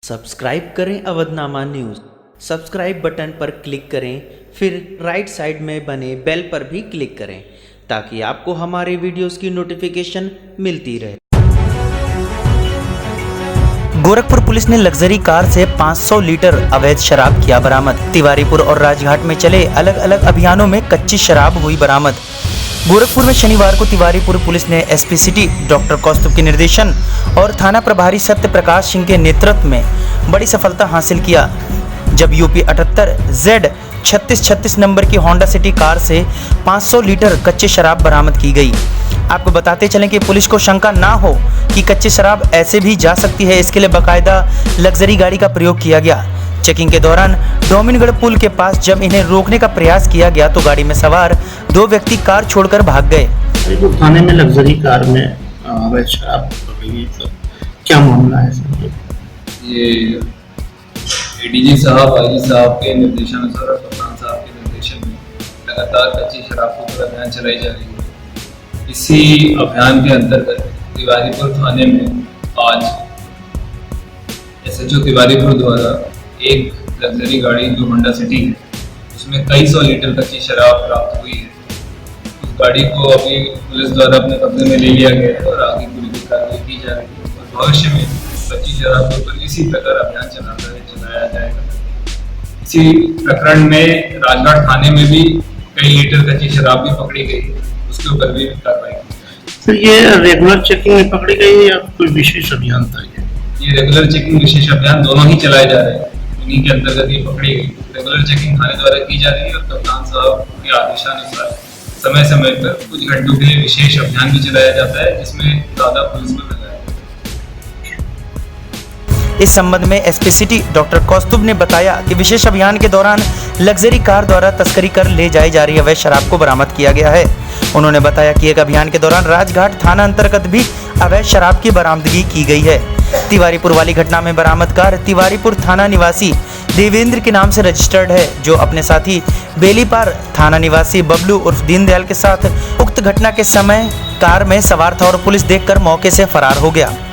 Subscribe करें Avadhnama news. Subscribe button पर click करें, फिर राइट साइड में बने बेल पर भी क्लिक करें ताकि आपको हमारे वीडियोस की नोटिफिकेशन मिलती रहे। गोरखपुर पुलिस ने लग्जरी कार से 500 लीटर अवैध शराब किया बरामद। तिवारीपुर और राजघाट में चले अलग अलग अभियानों में कच्ची शराब हुई बरामद। गोरखपुर में शनिवार को तिवारीपुर पुलिस ने एसपी सिटी डॉक्टर कौस्तुभ के निर्देशन और थाना प्रभारी सत्य प्रकाश सिंह के नेतृत्व में बड़ी सफलता हासिल किया, जब यूपी 78 Z 3636 नंबर की होंडा सिटी कार से 500 लीटर कच्ची शराब बरामद की गई। आपको बताते चलें कि पुलिस को शंका ना हो कि कच्ची शराब ऐसे भी जा सकती है, इसके लिए बाकायदा लग्जरी गाड़ी का प्रयोग किया गया। चेकिंग के दौरान डोमिनगढ़ पुल के पास जब इन्हें रोकने का प्रयास किया गया तो गाड़ी में सवार 2 व्यक्ति कार छोड़कर भाग गए। थाने में लग्जरी कार में अवैध शराब पकड़ी, तो क्या मामला है सर? ये एडीजी साहब, आईजी साहब के निर्देशानुसार और कप्तान साहब के निर्देशन में लगातार कच्ची शराब के ऊपर अभियान चलाई जा रही है। इसी अभियान के अंतर्गत तिवारीपुर थाने में आज SHO तिवारीपुर द्वारा एक लग्जरी गाड़ी जो होंडा सिटी है, उसमें कई सौ लीटर कच्ची शराब प्राप्त हुई है। उस गाड़ी को अभी पुलिस द्वारा अपने कब्जे में ले लिया गया है और आगे पूरी भी कार्रवाई की जा रही है और भविष्य में कच्ची शराब के ऊपर इसी प्रकार अभियान चलाया जाएगा। इसी प्रकरण में राजघाट थाने में भी कई लीटर कच्ची शराब भी पकड़ी गई, उसके ऊपर भी कार्रवाई की। सर, ये रेगुलर चेकिंग में पकड़ी गई या कोई विशेष अभियान था? ये रेगुलर चेकिंग विशेष अभियान दोनों ही चलाए जा रहे हैं, उन्हीं के अंतर्गत ये पकड़ी गई। रेगुलर चेकिंग थाने द्वारा की जा रही है और कप्तान साहब के आदेशानुसार समय समय पर कुछ घंटों के लिए विशेष अभियान भी चलाया जाता है, जिसमें ज्यादा पुलिस बल लगाया जाता है। इस संबंध में एसपी सिटी डॉक्टर कौस्तुभ ने बताया कि विशेष अभियान के दौरान लग्जरी कार द्वारा तस्करी कर ले जाई जा रही अवैध शराब को बरामद किया गया है। उन्होंने बताया कि एक अभियान के दौरान राजघाट थाना अंतर्गत भी अवैध शराब की बरामदगी की गई है। तिवारीपुर वाली घटना में बरामद कार तिवारीपुर थाना निवासी देवेंद्र के नाम से रजिस्टर्ड है, जो अपने साथी बेलीपार थाना निवासी बबलू उर्फ दीनदयाल के साथ उक्त घटना के समय कार में सवार था और पुलिस देखकर मौके से फरार हो गया।